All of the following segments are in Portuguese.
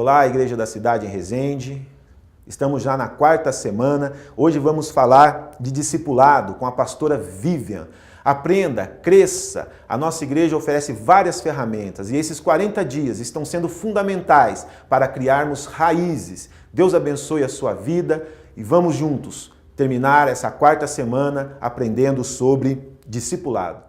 Olá, Igreja da Cidade em Resende. Estamos já na quarta semana. Hoje vamos falar de discipulado com a pastora Vivian. Aprenda, cresça. A nossa igreja oferece várias ferramentas e esses 40 dias estão sendo fundamentais para criarmos raízes. Deus abençoe a sua vida e vamos juntos terminar essa quarta semana aprendendo sobre discipulado.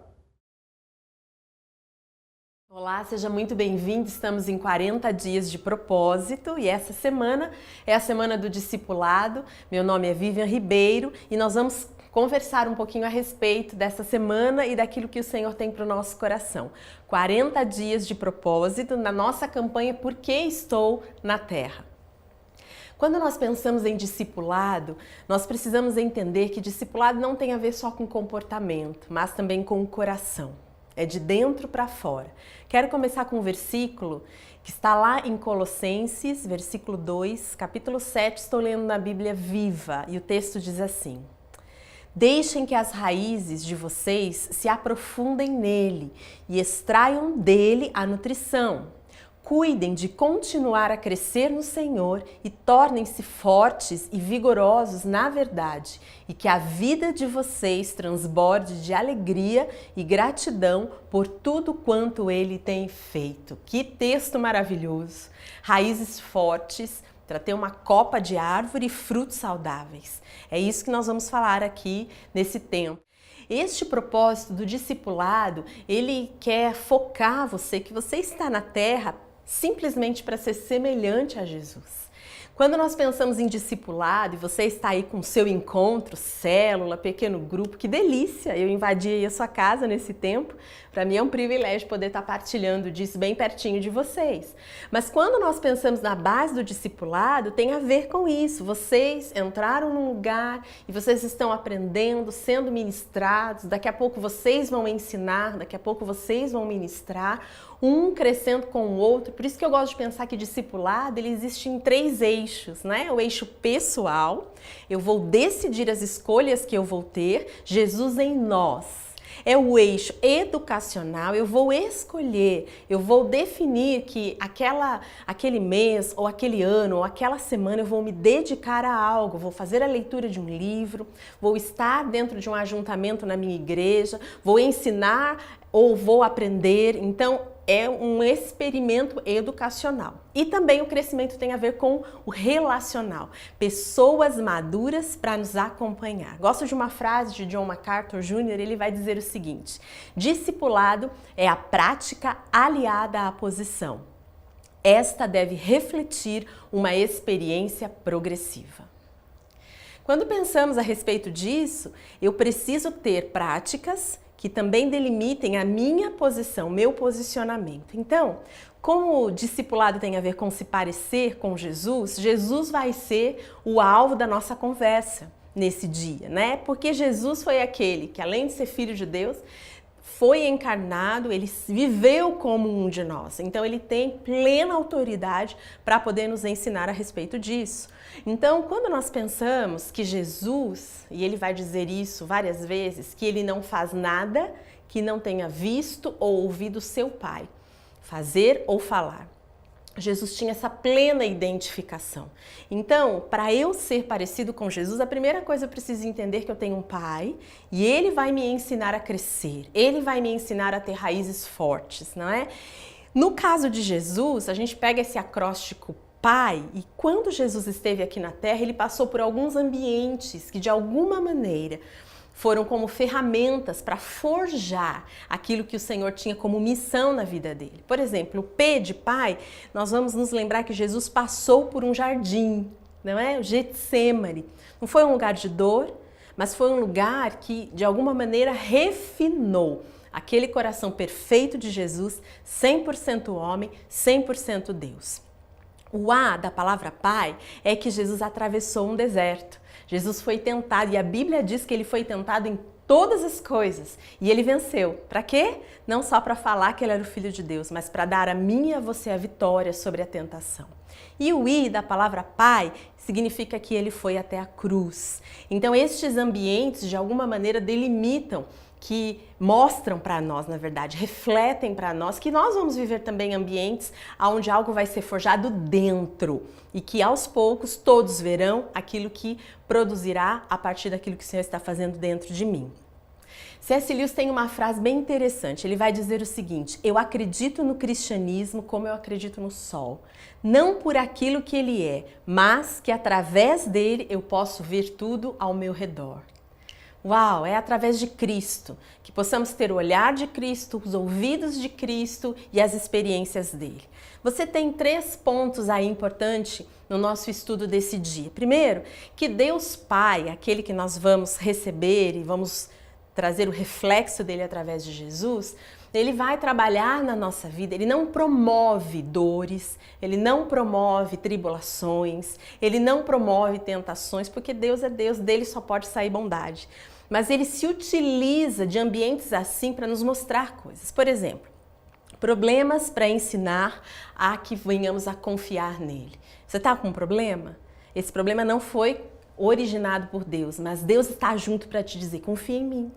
Olá, seja muito bem-vindo. Estamos em 40 dias de propósito e essa semana é a semana do discipulado. Meu nome é Vivian Ribeiro e nós vamos conversar um pouquinho a respeito dessa semana e daquilo que o Senhor tem para o nosso coração. 40 dias de propósito na nossa campanha Por que Estou na Terra? Quando nós pensamos em discipulado, nós precisamos entender que discipulado não tem a ver só com comportamento, mas também com o coração. É de dentro para fora. Quero começar com um versículo que está lá em Colossenses, versículo 2, capítulo 7, estou lendo na Bíblia Viva, e o texto diz assim: Deixem que as raízes de vocês se aprofundem nele e extraiam dele a nutrição. Cuidem de continuar a crescer no Senhor e tornem-se fortes e vigorosos na verdade, e que a vida de vocês transborde de alegria e gratidão por tudo quanto Ele tem feito. Que texto maravilhoso! Raízes fortes para ter uma copa de árvore e frutos saudáveis. É isso que nós vamos falar aqui nesse tempo. Este propósito do discipulado, ele quer focar você, que você está na terra simplesmente para ser semelhante a Jesus. Quando nós pensamos em discipulado e você está aí com o seu encontro, célula, pequeno grupo, que delícia! Eu invadi aí a sua casa nesse tempo. Para mim é um privilégio poder estar partilhando disso bem pertinho de vocês. Mas quando nós pensamos na base do discipulado, tem a ver com isso. Vocês entraram num lugar e vocês estão aprendendo, sendo ministrados. Daqui a pouco vocês vão ensinar, daqui a pouco vocês vão ministrar, um crescendo com o outro. Por isso que eu gosto de pensar que discipulado ele existe em 3 eixos, né? O eixo pessoal, eu vou decidir as escolhas que eu vou ter, Jesus em nós. É o eixo educacional, eu vou escolher, eu vou definir que aquele mês, ou aquele ano, ou aquela semana eu vou me dedicar a algo, vou fazer a leitura de um livro, vou estar dentro de um ajuntamento na minha igreja, vou ensinar ou vou aprender. Então, é um experimento educacional. E também o crescimento tem a ver com o relacional. Pessoas maduras para nos acompanhar. Gosto de uma frase de John MacArthur Jr., ele vai dizer o seguinte: discipulado é a prática aliada à posição. Esta deve refletir uma experiência progressiva. Quando pensamos a respeito disso, eu preciso ter práticas que também delimitem a minha posição, meu posicionamento. Então, como o discipulado tem a ver com se parecer com Jesus, Jesus vai ser o alvo da nossa conversa nesse dia, né? Porque Jesus foi aquele que, além de ser filho de Deus, foi encarnado, ele viveu como um de nós. Então, ele tem plena autoridade para poder nos ensinar a respeito disso. Então, quando nós pensamos que Jesus, e ele vai dizer isso várias vezes, que ele não faz nada que não tenha visto ou ouvido seu Pai fazer ou falar. Jesus tinha essa plena identificação. Então, para eu ser parecido com Jesus, a primeira coisa eu preciso entender que eu tenho um Pai e Ele vai me ensinar a crescer, Ele vai me ensinar a ter raízes fortes, não é? No caso de Jesus, a gente pega esse acróstico Pai, e quando Jesus esteve aqui na Terra, Ele passou por alguns ambientes que de alguma maneira foram como ferramentas para forjar aquilo que o Senhor tinha como missão na vida dele. Por exemplo, o P de Pai, nós vamos nos lembrar que Jesus passou por um jardim, não é? O Getsêmani. Não foi um lugar de dor, mas foi um lugar que de alguma maneira refinou aquele coração perfeito de Jesus, 100% homem, 100% Deus. O A da palavra Pai é que Jesus atravessou um deserto. Jesus foi tentado e a Bíblia diz que ele foi tentado em todas as coisas e ele venceu. Para quê? Não só para falar que ele era o Filho de Deus, mas para dar a mim e a você a vitória sobre a tentação. E o I da palavra Pai significa que ele foi até a cruz. Então estes ambientes de alguma maneira delimitam que mostram para nós, na verdade, refletem para nós que nós vamos viver também ambientes onde algo vai ser forjado dentro e que aos poucos todos verão aquilo que produzirá a partir daquilo que o Senhor está fazendo dentro de mim. C.S. Lewis tem uma frase bem interessante, ele vai dizer o seguinte: eu acredito no cristianismo como eu acredito no sol, não por aquilo que ele é, mas que através dele eu posso ver tudo ao meu redor. Uau, é através de Cristo que possamos ter o olhar de Cristo, os ouvidos de Cristo e as experiências dele. Você tem 3 pontos aí importantes no nosso estudo desse dia. Primeiro, que Deus Pai, aquele que nós vamos receber e vamos trazer o reflexo dele através de Jesus, ele vai trabalhar na nossa vida, ele não promove dores, ele não promove tribulações, ele não promove tentações, porque Deus é Deus, dele só pode sair bondade. Mas ele se utiliza de ambientes assim para nos mostrar coisas. Por exemplo, problemas para ensinar a que venhamos a confiar nele. Você está com um problema? Esse problema não foi originado por Deus, mas Deus está junto para te dizer, confia em mim.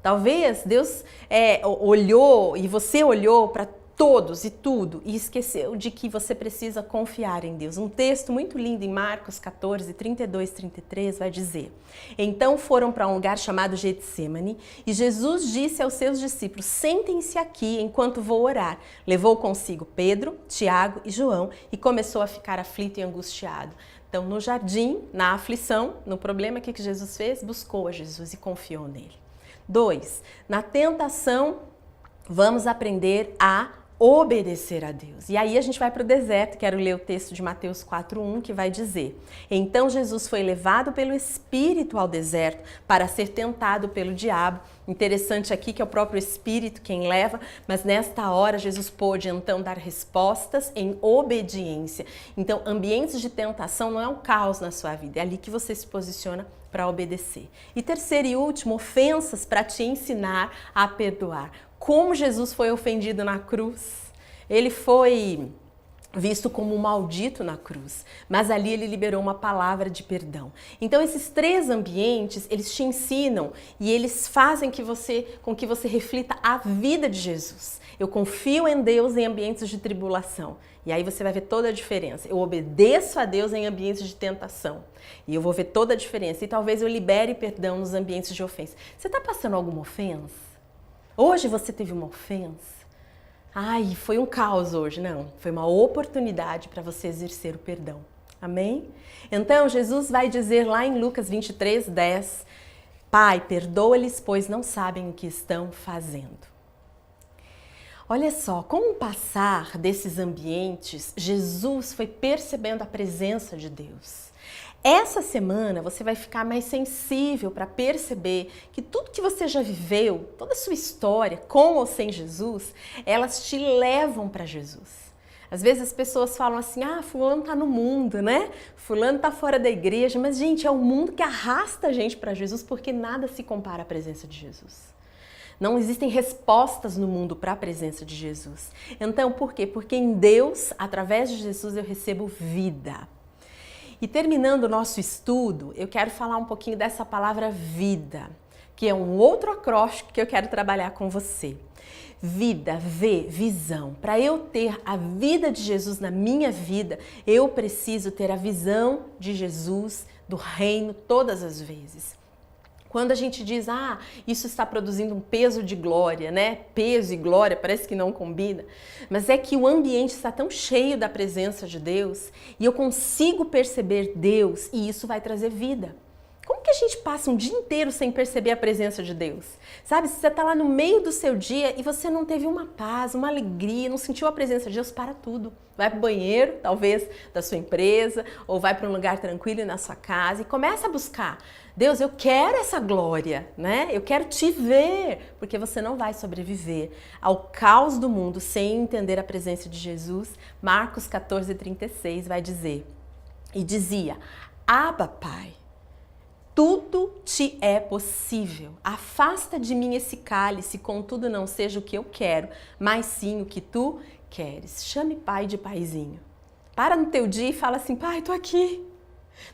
Talvez Deus olhou e você olhou para todos e tudo e esqueceu de que você precisa confiar em Deus. Um texto muito lindo em Marcos 14, 32, 33 vai dizer: então foram para um lugar chamado Getsêmani e Jesus disse aos seus discípulos, sentem-se aqui enquanto vou orar. Levou consigo Pedro, Tiago e João e começou a ficar aflito e angustiado. Então no jardim, na aflição, no problema, o que Jesus fez? Buscou a Jesus e confiou nele. 2. Na tentação, vamos aprender a obedecer a Deus. E aí a gente vai para o deserto, quero ler o texto de Mateus 4:1, que vai dizer: então Jesus foi levado pelo Espírito ao deserto para ser tentado pelo diabo. Interessante aqui que é o próprio Espírito quem leva, mas nesta hora Jesus pôde então dar respostas em obediência. Então, ambientes de tentação não é um caos na sua vida, é ali que você se posiciona para obedecer. E terceiro e último, ofensas para te ensinar a perdoar. Como Jesus foi ofendido na cruz, ele foi visto como um maldito na cruz, mas ali ele liberou uma palavra de perdão. Então esses 3 ambientes, eles te ensinam e eles fazem com que você reflita a vida de Jesus. Eu confio em Deus em ambientes de tribulação. E aí você vai ver toda a diferença. Eu obedeço a Deus em ambientes de tentação. E eu vou ver toda a diferença. E talvez eu libere perdão nos ambientes de ofensa. Você está passando alguma ofensa? Hoje você teve uma ofensa? Ai, foi um caos hoje. Não, foi uma oportunidade para você exercer o perdão. Amém? Então, Jesus vai dizer lá em Lucas 23:10, Pai, perdoa-lhes, pois não sabem o que estão fazendo. Olha só, com o passar desses ambientes, Jesus foi percebendo a presença de Deus. Essa semana você vai ficar mais sensível para perceber que tudo que você já viveu, toda a sua história, com ou sem Jesus, elas te levam para Jesus. Às vezes as pessoas falam assim, fulano tá no mundo, né? Fulano tá fora da igreja, mas gente, é o mundo que arrasta a gente para Jesus porque nada se compara à presença de Jesus. Não existem respostas no mundo para a presença de Jesus. Então, por quê? Porque em Deus, através de Jesus, eu recebo vida. E terminando o nosso estudo, eu quero falar um pouquinho dessa palavra vida, que é um outro acróstico que eu quero trabalhar com você. Vida, visão. Para eu ter a vida de Jesus na minha vida, eu preciso ter a visão de Jesus, do reino, todas as vezes. Quando a gente diz, isso está produzindo um peso de glória, né? Peso e glória, parece que não combina. Mas é que o ambiente está tão cheio da presença de Deus e eu consigo perceber Deus e isso vai trazer vida. Como que a gente passa um dia inteiro sem perceber a presença de Deus? Sabe, se você está lá no meio do seu dia e você não teve uma paz, uma alegria, não sentiu a presença de Deus, para tudo. Vai para o banheiro, talvez, da sua empresa, ou vai para um lugar tranquilo na sua casa e começa a buscar. Deus, eu quero essa glória, né? Eu quero te ver, porque você não vai sobreviver ao caos do mundo sem entender a presença de Jesus. Marcos 14:36 vai dizer, e dizia, Abba, Pai, tudo te é possível. Afasta de mim esse cálice, contudo não seja o que eu quero, mas sim o que tu queres. Chame pai de paizinho. Para no teu dia e fala assim, pai, tô aqui.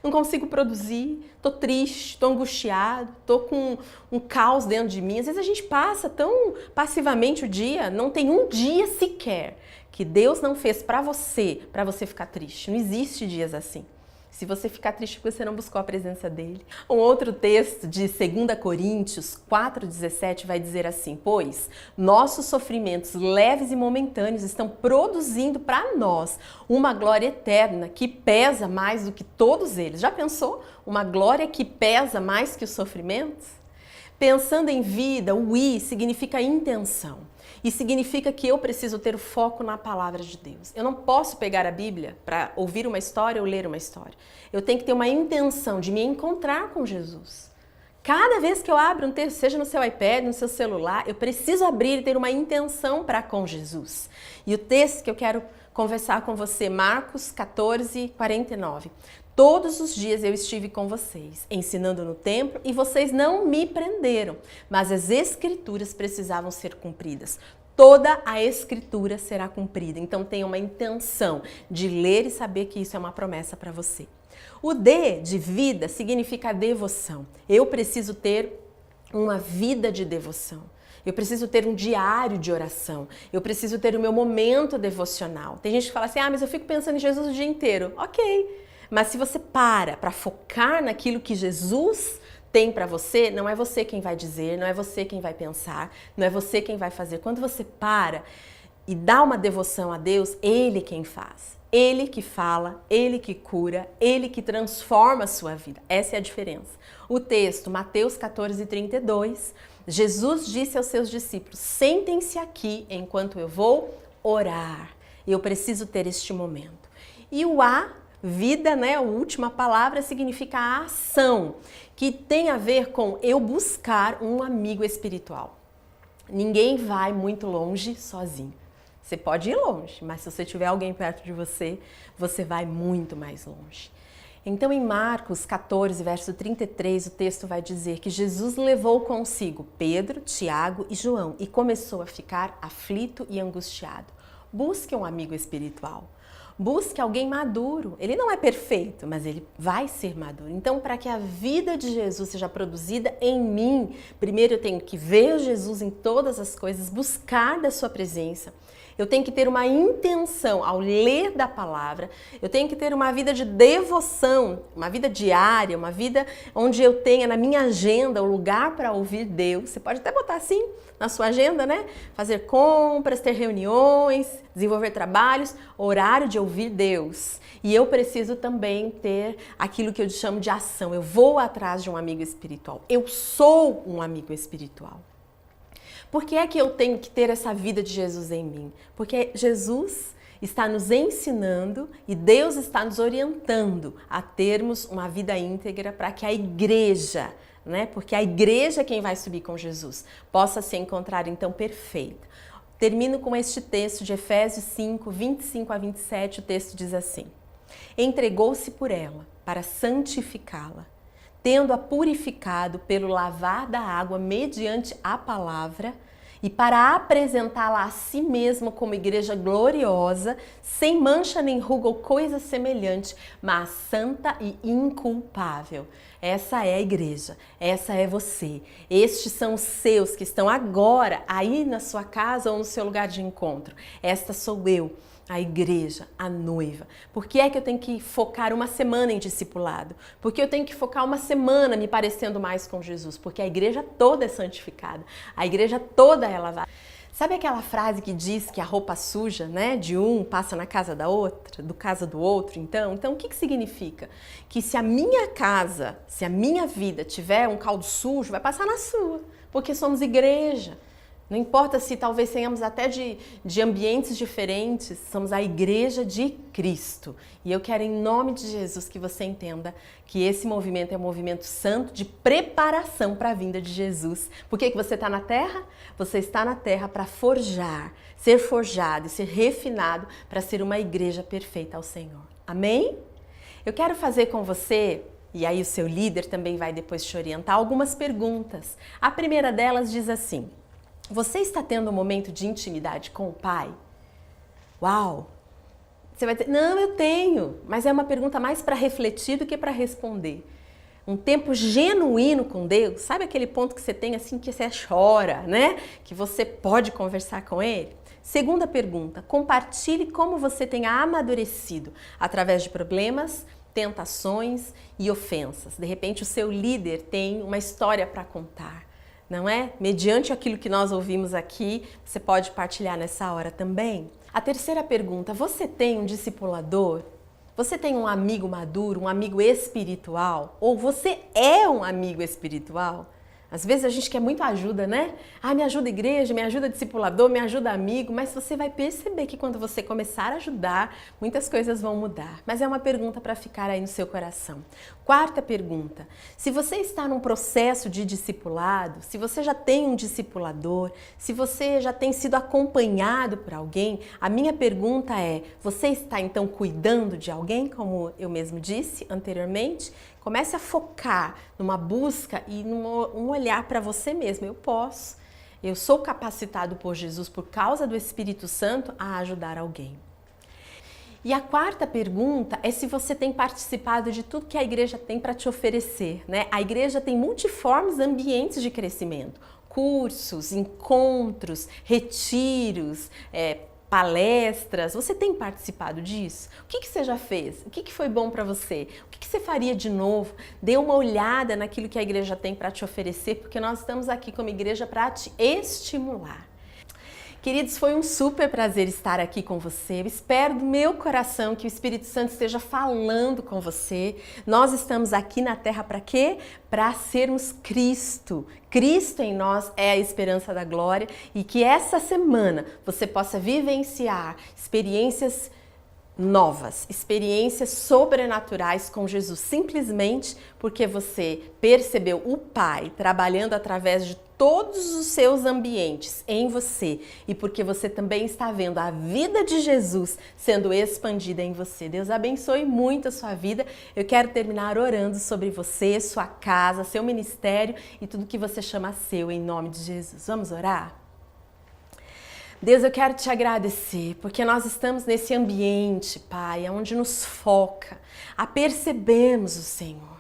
Não consigo produzir, tô triste, tô angustiado, tô com um caos dentro de mim. Às vezes a gente passa tão passivamente o dia, não tem um dia sequer que Deus não fez para você ficar triste. Não existe dias assim. Se você ficar triste porque você não buscou a presença dele. Um outro texto de 2 Coríntios 4,17 vai dizer assim: pois nossos sofrimentos leves e momentâneos estão produzindo para nós uma glória eterna que pesa mais do que todos eles. Já pensou? Uma glória que pesa mais que os sofrimentos? Pensando em vida, o I significa intenção. E significa que eu preciso ter o foco na palavra de Deus. Eu não posso pegar a Bíblia para ouvir uma história ou ler uma história. Eu tenho que ter uma intenção de me encontrar com Jesus. Cada vez que eu abro um texto, seja no seu iPad, no seu celular, eu preciso abrir e ter uma intenção para com Jesus. E o texto que eu quero conversar com você, Marcos 14, 49. Todos os dias eu estive com vocês, ensinando no templo, e vocês não me prenderam, mas as escrituras precisavam ser cumpridas. Toda a escritura será cumprida, então tenha uma intenção de ler e saber que isso é uma promessa para você. O D de vida significa devoção. Eu preciso ter uma vida de devoção. Eu preciso ter um diário de oração. Eu preciso ter o meu momento devocional. Tem gente que fala assim, mas eu fico pensando em Jesus o dia inteiro. Ok. Mas se você para focar naquilo que Jesus tem para você, não é você quem vai dizer, não é você quem vai pensar, não é você quem vai fazer. Quando você para e dá uma devoção a Deus, Ele quem faz. Ele que fala, Ele que cura, Ele que transforma a sua vida. Essa é a diferença. O texto, Mateus 14, 32, Jesus disse aos seus discípulos, sentem-se aqui enquanto eu vou orar. Eu preciso ter este momento. E o A, vida, né? A última palavra significa a ação, que tem a ver com eu buscar um amigo espiritual. Ninguém vai muito longe sozinho. Você pode ir longe, mas se você tiver alguém perto de você, você vai muito mais longe. Então, em Marcos 14, verso 33, o texto vai dizer que Jesus levou consigo Pedro, Tiago e João e começou a ficar aflito e angustiado. Busque um amigo espiritual. Busque alguém maduro. Ele não é perfeito, mas ele vai ser maduro. Então, para que a vida de Jesus seja produzida em mim, primeiro eu tenho que ver Jesus em todas as coisas, buscar da sua presença. Eu tenho que ter uma intenção ao ler da palavra, eu tenho que ter uma vida de devoção, uma vida diária, uma vida onde eu tenha na minha agenda o lugar para ouvir Deus. Você pode até botar assim na sua agenda, né? Fazer compras, ter reuniões, desenvolver trabalhos, horário de ouvir Deus. E eu preciso também ter aquilo que eu chamo de ação. Eu vou atrás de um amigo espiritual. Eu sou um amigo espiritual. Por que é que eu tenho que ter essa vida de Jesus em mim? Porque Jesus está nos ensinando e Deus está nos orientando a termos uma vida íntegra para que a igreja, né? Porque a igreja é quem vai subir com Jesus, possa se encontrar então perfeita. Termino com este texto de Efésios 5, 25 a 27, o texto diz assim: entregou-se por ela para santificá-la, tendo-a purificado pelo lavar da água mediante a palavra, e para apresentá-la a si mesma como igreja gloriosa, sem mancha nem ruga ou coisa semelhante, mas santa e inculpável. Essa é a igreja, essa é você. Estes são os seus que estão agora aí na sua casa ou no seu lugar de encontro. Esta sou eu, a igreja, a noiva. Por que é que eu tenho que focar uma semana em discipulado? Porque eu tenho que focar uma semana me parecendo mais com Jesus? Porque a igreja toda é santificada, a igreja toda é lavada. Sabe aquela frase que diz que a roupa suja, né, de um passa na casa da outra, do casa do outro? Então o que significa? Que se a minha casa, se a minha vida tiver um caldo sujo, vai passar na sua, porque somos igreja. Não importa se talvez tenhamos até de ambientes diferentes, somos a igreja de Cristo. E eu quero, em nome de Jesus, que você entenda que esse movimento é um movimento santo de preparação para a vinda de Jesus. Por que você está na terra? Você está na terra para forjar, ser forjado e ser refinado para ser uma igreja perfeita ao Senhor. Amém? Eu quero fazer com você, e aí o seu líder também vai depois te orientar, algumas perguntas. A primeira delas diz assim: você está tendo um momento de intimidade com o Pai? Uau! Você vai dizer, não, eu tenho, mas é uma pergunta mais para refletir do que para responder. Um tempo genuíno com Deus, sabe aquele ponto que você tem assim que você chora, né? Que você pode conversar com Ele? Segunda pergunta, compartilhe como você tem amadurecido através de problemas, tentações e ofensas. De repente o seu líder tem uma história para contar, não é? Mediante aquilo que nós ouvimos aqui, você pode partilhar nessa hora também. A terceira pergunta, você tem um discipulador? Você tem um amigo maduro, um amigo espiritual? Ou você é um amigo espiritual? Às vezes a gente quer muito ajuda, né? Ah, me ajuda igreja, me ajuda discipulador, me ajuda amigo, mas você vai perceber que quando você começar a ajudar, muitas coisas vão mudar. Mas é uma pergunta para ficar aí no seu coração. Quarta pergunta, se você está num processo de discipulado, se você já tem um discipulador, se você já tem sido acompanhado por alguém, a minha pergunta é, você está então cuidando de alguém, como eu mesmo disse anteriormente? Comece a focar numa busca e num olhar para você mesmo. Eu posso, eu sou capacitado por Jesus, por causa do Espírito Santo, a ajudar alguém. E a quarta pergunta é se você tem participado de tudo que a igreja tem para te oferecer, né? A igreja tem multiformes ambientes de crescimento, cursos, encontros, retiros, palestras. Você tem participado disso? O que você já fez? O que foi bom para você? O que você faria de novo? Dê uma olhada naquilo que a igreja tem para te oferecer, porque nós estamos aqui como igreja para te estimular. Queridos, foi um super prazer estar aqui com você. Eu espero do meu coração que o Espírito Santo esteja falando com você. Nós estamos aqui na Terra para quê? Para sermos Cristo. Cristo em nós é a esperança da glória e que essa semana você possa vivenciar experiências novas, experiências sobrenaturais com Jesus, simplesmente porque você percebeu o Pai trabalhando através de todos os seus ambientes em você e porque você também está vendo a vida de Jesus sendo expandida em você. Deus abençoe muito a sua vida. Eu quero terminar orando sobre você, sua casa, seu ministério e tudo que você chama seu em nome de Jesus. Vamos orar? Deus, eu quero te agradecer, porque nós estamos nesse ambiente, Pai, onde nos foca a percebermos o Senhor.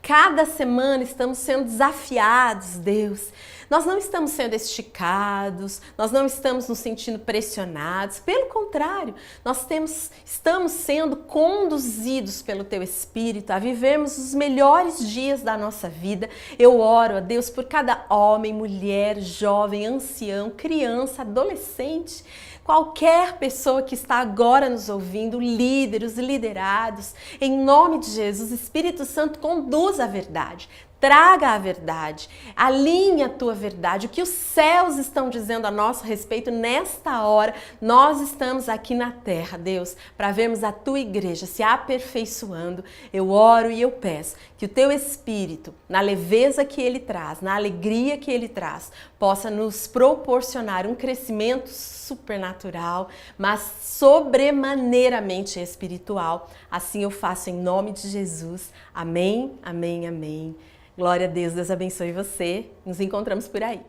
Cada semana estamos sendo desafiados, Deus. Nós não estamos sendo esticados, nós não estamos nos sentindo pressionados. Pelo contrário, nós estamos sendo conduzidos pelo Teu Espírito a vivermos os melhores dias da nossa vida. Eu oro a Deus por cada homem, mulher, jovem, ancião, criança, adolescente, qualquer pessoa que está agora nos ouvindo, líderes, liderados, em nome de Jesus, Espírito Santo, conduz a verdade. Traga a verdade, alinhe a tua verdade, o que os céus estão dizendo a nosso respeito nesta hora. Nós estamos aqui na terra, Deus, para vermos a tua igreja se aperfeiçoando. Eu oro e eu peço que o teu Espírito, na leveza que ele traz, na alegria que ele traz, possa nos proporcionar um crescimento supernatural, mas sobremaneiramente espiritual. Assim eu faço em nome de Jesus. Amém, amém, amém. Glória a Deus, Deus abençoe você. Nos encontramos por aí.